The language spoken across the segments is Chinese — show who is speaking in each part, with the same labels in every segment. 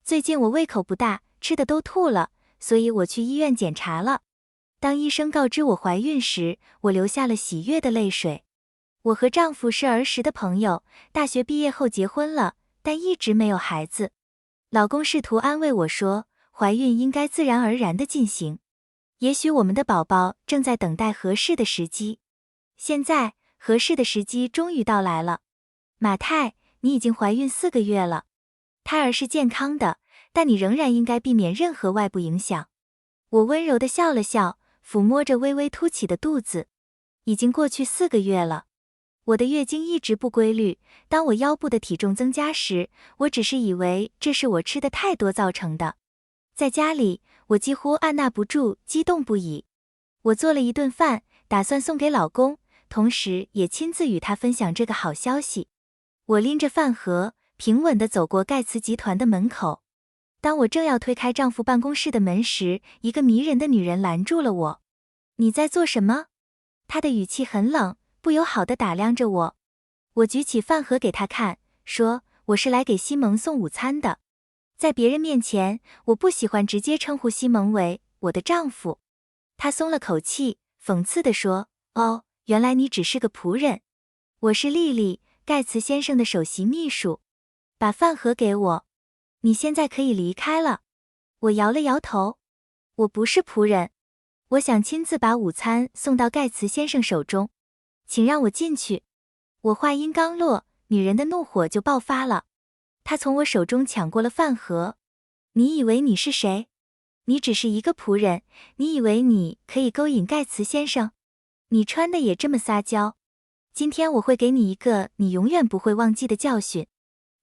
Speaker 1: 最近我胃口不大，吃的都吐了，所以我去医院检查了。当医生告知我怀孕时，我流下了喜悦的泪水。我和丈夫是儿时的朋友，大学毕业后结婚了，但一直没有孩子。老公试图安慰我说，怀孕应该自然而然地进行。也许我们的宝宝正在等待合适的时机。现在，合适的时机终于到来了。马太，你已经怀孕4个月了。胎儿是健康的，但你仍然应该避免任何外部影响。我温柔地笑了笑，抚摸着微微凸起的肚子。已经过去4个月了。我的月经一直不规律，当我腰部的体重增加时，我只是以为这是我吃的太多造成的。在家里，我几乎按捺不住，激动不已。我做了一顿饭，打算送给老公，同时也亲自与他分享这个好消息。我拎着饭盒，平稳地走过盖茨集团的门口。当我正要推开丈夫办公室的门时，一个迷人的女人拦住了我。你在做什么？她的语气很冷，不友好地打量着我。我举起饭盒给她看，说，我是来给西蒙送午餐的。在别人面前，我不喜欢直接称呼西蒙为我的丈夫。她松了口气，讽刺地说，哦，原来你只是个仆人。我是莉莉，盖茨先生的首席秘书。把饭盒给我。你现在可以离开了。我摇了摇头。我不是仆人。我想亲自把午餐送到盖茨先生手中。请让我进去。我话音刚落，女人的怒火就爆发了。她从我手中抢过了饭盒。你以为你是谁？你只是一个仆人，你以为你可以勾引盖茨先生？你穿的也这么撒娇。今天我会给你一个你永远不会忘记的教训。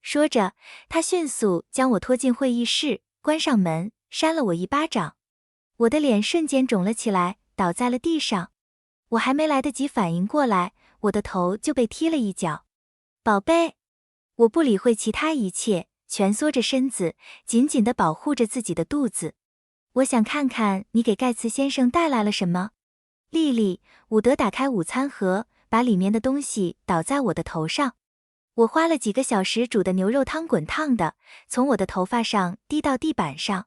Speaker 1: 说着，她迅速将我拖进会议室，关上门，扇了我一巴掌。我的脸瞬间肿了起来，倒在了地上。我还没来得及反应过来，我的头就被踢了一脚。宝贝，我不理会其他一切，蜷缩着身子，紧紧地保护着自己的肚子。我想看看你给盖茨先生带来了什么。莉莉，伍德打开午餐盒，把里面的东西倒在我的头上。我花了几个小时煮的牛肉汤滚烫的，从我的头发上滴到地板上。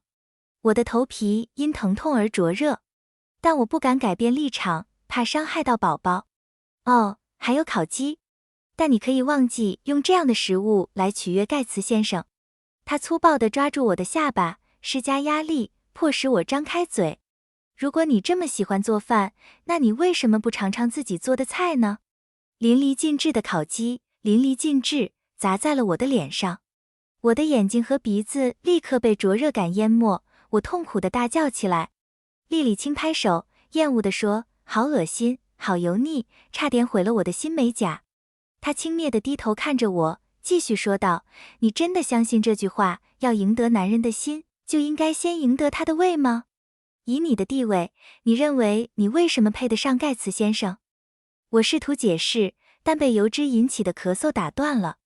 Speaker 1: 我的头皮因疼痛而灼热，但我不敢改变立场，怕伤害到宝宝。哦，还有烤鸡。但你可以忘记用这样的食物来取悦盖茨先生。他粗暴地抓住我的下巴，施加压力，迫使我张开嘴。如果你这么喜欢做饭，那你为什么不尝尝自己做的菜呢？淋漓尽致的烤鸡，淋漓尽致，砸在了我的脸上。我的眼睛和鼻子立刻被灼热感淹没，我痛苦地大叫起来。莉莉轻拍手，厌恶地说，好恶心，好油腻，差点毁了我的新美甲。她轻蔑地低头看着我，继续说道，你真的相信这句话，要赢得男人的心，就应该先赢得他的胃吗？以你的地位，你认为你为什么配得上盖茨先生？我试图解释，但被油脂引起的咳嗽打断了。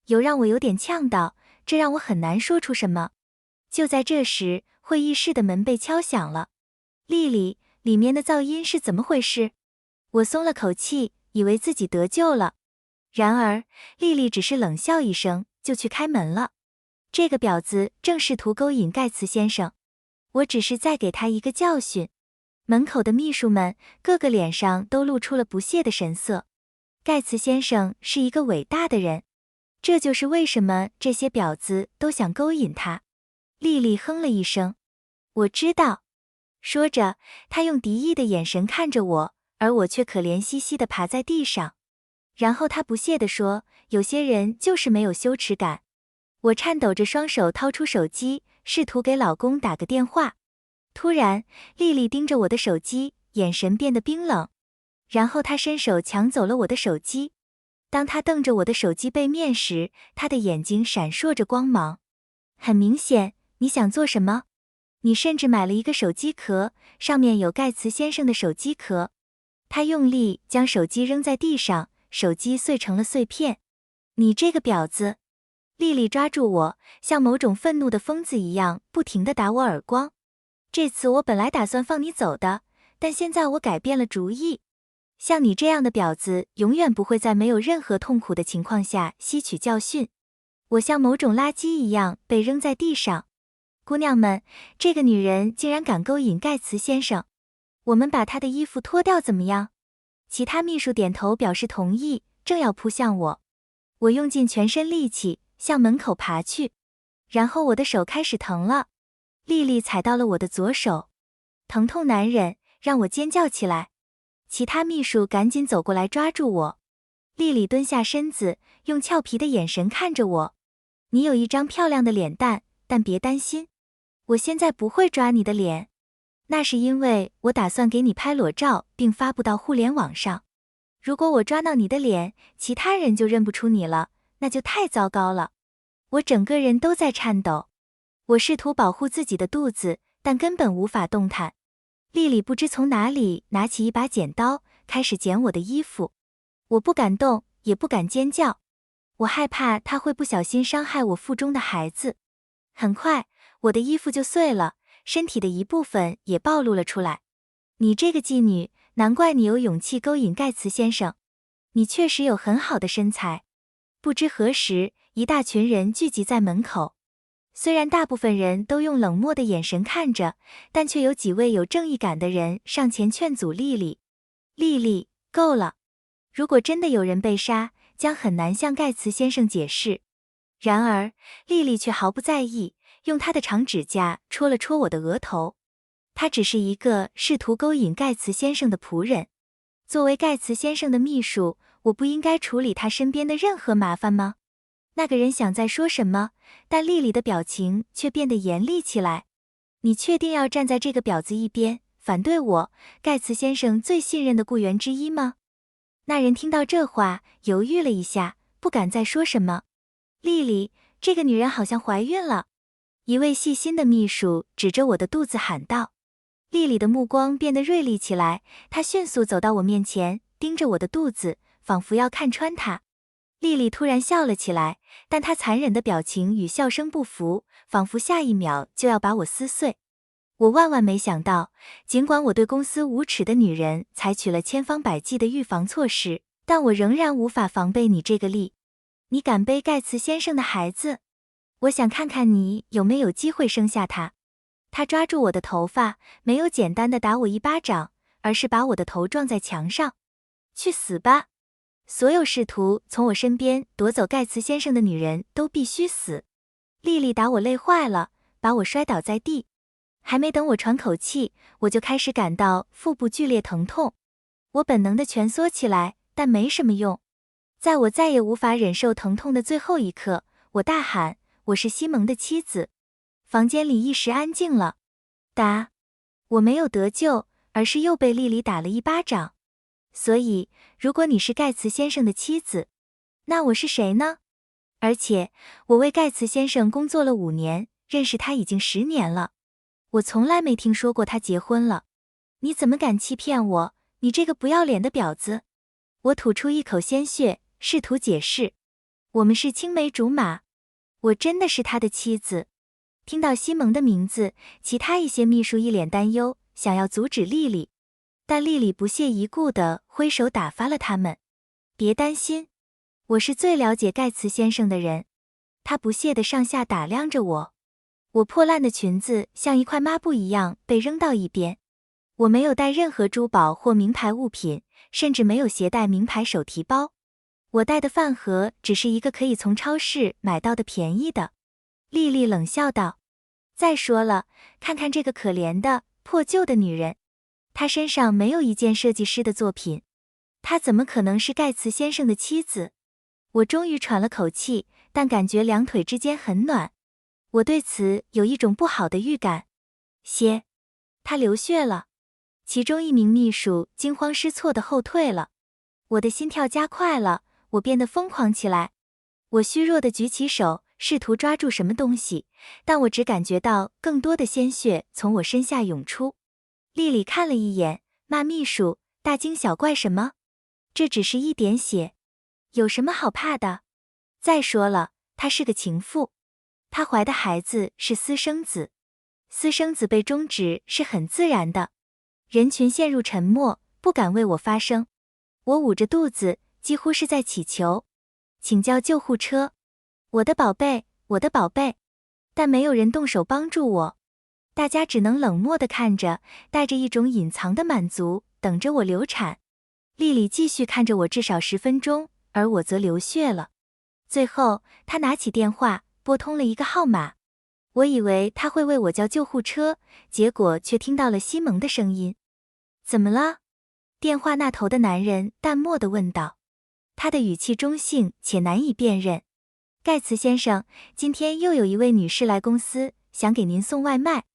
Speaker 1: 让我有点呛到，这让我很难说出什么。就在这时，会议室的门被敲响了。莉莉，里面的噪音是怎么回事？我松了口气，以为自己得救了。然而，莉莉只是冷笑一声，就去开门了。这个婊子正试图勾引盖茨先生。我只是在给他一个教训。门口的秘书们个个脸上都露出了不屑的神色。盖茨先生是一个伟大的人，这就是为什么这些婊子都想勾引他。莉莉哼了一声。我知道。说着，她用敌意的眼神看着我，而我却可怜兮兮地爬在地上。然后她不屑地说，有些人就是没有羞耻感。我颤抖着双手掏出手机，试图给老公打个电话。突然，莉莉盯着我的手机，眼神变得冰冷。然后她伸手抢走了我的手机。当她瞪着我的手机背面时，她的眼睛闪烁着光芒。很明显，你想做什么？你甚至买了一个手机壳，上面有盖茨先生的手机壳。她用力将手机扔在地上，手机碎成了碎片。你这个婊子！莉莉抓住我，像某种愤怒的疯子一样，不停地打我耳光。这次我本来打算放你走的，但现在我改变了主意。像你这样的婊子，永远不会在没有任何痛苦的情况下吸取教训。我像某种垃圾一样被扔在地上，姑娘们，这个女人竟然敢勾引盖茨先生，我们把她的衣服脱掉怎么样？其他秘书点头表示同意，正要扑向我。我用尽全身力气向门口爬去，然后我的手开始疼了。莉莉踩到了我的左手，疼痛难忍，让我尖叫起来。其他秘书赶紧走过来抓住我。莉莉蹲下身子，用俏皮的眼神看着我。你有一张漂亮的脸蛋，但别担心，我现在不会抓你的脸。那是因为我打算给你拍裸照并发布到互联网上。如果我抓到你的脸，其他人就认不出你了，那就太糟糕了。我整个人都在颤抖。我试图保护自己的肚子，但根本无法动弹。莉莉不知从哪里拿起一把剪刀，开始剪我的衣服。我不敢动，也不敢尖叫。我害怕她会不小心伤害我腹中的孩子。很快，我的衣服就碎了，身体的一部分也暴露了出来。你这个妓女，难怪你有勇气勾引盖茨先生。你确实有很好的身材。不知何时，一大群人聚集在门口。虽然大部分人都用冷漠的眼神看着，但却有几位有正义感的人上前劝阻莉莉。莉莉，够了！如果真的有人被杀，将很难向盖茨先生解释。然而，莉莉却毫不在意，用她的长指甲戳了戳我的额头。她只是一个试图勾引盖茨先生的仆人。作为盖茨先生的秘书，我不应该处理他身边的任何麻烦吗？那个人想再说什么，但莉莉的表情却变得严厉起来。你确定要站在这个婊子一边，反对我，盖茨先生最信任的雇员之一吗？那人听到这话，犹豫了一下，不敢再说什么。莉莉，这个女人好像怀孕了。一位细心的秘书指着我的肚子喊道。莉莉的目光变得锐利起来，她迅速走到我面前，盯着我的肚子，仿佛要看穿它。莉莉突然笑了起来，但她残忍的表情与笑声不符，仿佛下一秒就要把我撕碎。我万万没想到，尽管我对公司无耻的女人采取了千方百计的预防措施，但我仍然无法防备你这个莉。你敢背盖茨先生的孩子？我想看看你有没有机会生下他。他抓住我的头发，没有简单的打我一巴掌，而是把我的头撞在墙上。去死吧！所有试图从我身边夺走盖茨先生的女人都必须死。莉莉打我累坏了，把我摔倒在地。还没等我喘口气，我就开始感到腹部剧烈疼痛。我本能的蜷缩起来，但没什么用。在我再也无法忍受疼痛的最后一刻，我大喊：“我是西蒙的妻子！”房间里一时安静了。打！我没有得救，而是又被莉莉打了一巴掌。所以，如果你是盖茨先生的妻子，那我是谁呢？而且，我为盖茨先生工作了5年，认识他已经10年了。我从来没听说过他结婚了。你怎么敢欺骗我？你这个不要脸的婊子！我吐出一口鲜血，试图解释。我们是青梅竹马，我真的是他的妻子。听到西蒙的名字，其他一些秘书一脸担忧，想要阻止莉莉，但莉莉不屑一顾地挥手打发了他们。别担心，我是最了解盖茨先生的人。他不屑地上下打量着我。我破烂的裙子像一块抹布一样被扔到一边。我没有带任何珠宝或名牌物品，甚至没有携带名牌手提包。我带的饭盒只是一个可以从超市买到的便宜的。莉莉冷笑道：“再说了，看看这个可怜的、破旧的女人，她身上没有一件设计师的作品，她怎么可能是盖茨先生的妻子？”我终于喘了口气，但感觉两腿之间很暖。我对此有一种不好的预感。她流血了。其中一名秘书惊慌失措地后退了。我的心跳加快了，我变得疯狂起来。我虚弱地举起手，试图抓住什么东西，但我只感觉到更多的鲜血从我身下涌出。莉莉看了一眼，骂秘书：“大惊小怪什么？这只是一点血，有什么好怕的？再说了，她是个情妇，她怀的孩子是私生子，私生子被终止是很自然的。”人群陷入沉默，不敢为我发声。我捂着肚子，几乎是在祈求：“请叫救护车！我的宝贝，我的宝贝！”但没有人动手帮助我。大家只能冷漠地看着，带着一种隐藏的满足，等着我流产。丽丽继续看着我至少10分钟，而我则流血了。最后，她拿起电话，拨通了一个号码。我以为她会为我叫救护车，结果却听到了西蒙的声音。怎么了？电话那头的男人淡漠地问道，他的语气中性且难以辨认。盖茨先生，今天又有一位女士来公司，想给您送外卖。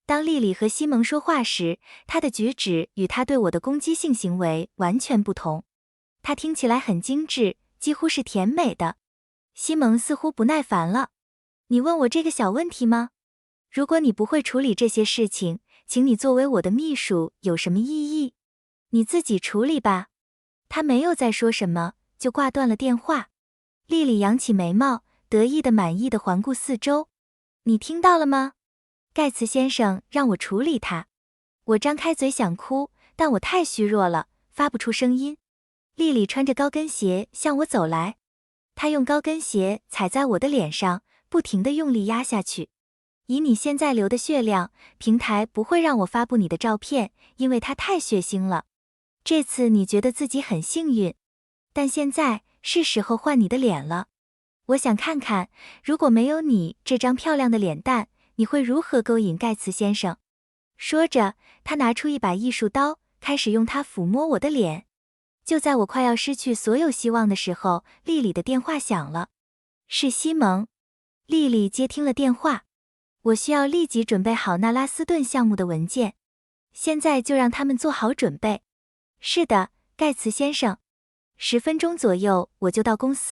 Speaker 1: 当丽丽和西蒙说话时，她的举止与她对我的攻击性行为完全不同。她听起来很精致，几乎是甜美的。西蒙似乎不耐烦了。你问我这个小问题吗？如果你不会处理这些事情，请你作为我的秘书有什么意义？你自己处理吧。他没有再说什么，就挂断了电话。丽丽扬起眉毛，得意的满意的环顾四周。你听到了吗？盖茨先生让我处理它。我张开嘴想哭，但我太虚弱了，发不出声音。丽丽穿着高跟鞋向我走来，她用高跟鞋踩在我的脸上，不停地用力压下去。以你现在流的血量，平台不会让我发布你的照片，因为它太血腥了。这次你觉得自己很幸运，但现在是时候换你的脸了。我想看看，如果没有你这张漂亮的脸蛋，你会如何勾引盖茨先生？说着，他拿出一把艺术刀，开始用它抚摸我的脸。就在我快要失去所有希望的时候，丽丽的电话响了。是西蒙。丽丽接听了电话。我需要立即准备好那拉斯顿项目的文件。现在就让他们做好准备。是的，盖茨先生。10分钟左右我就到公司。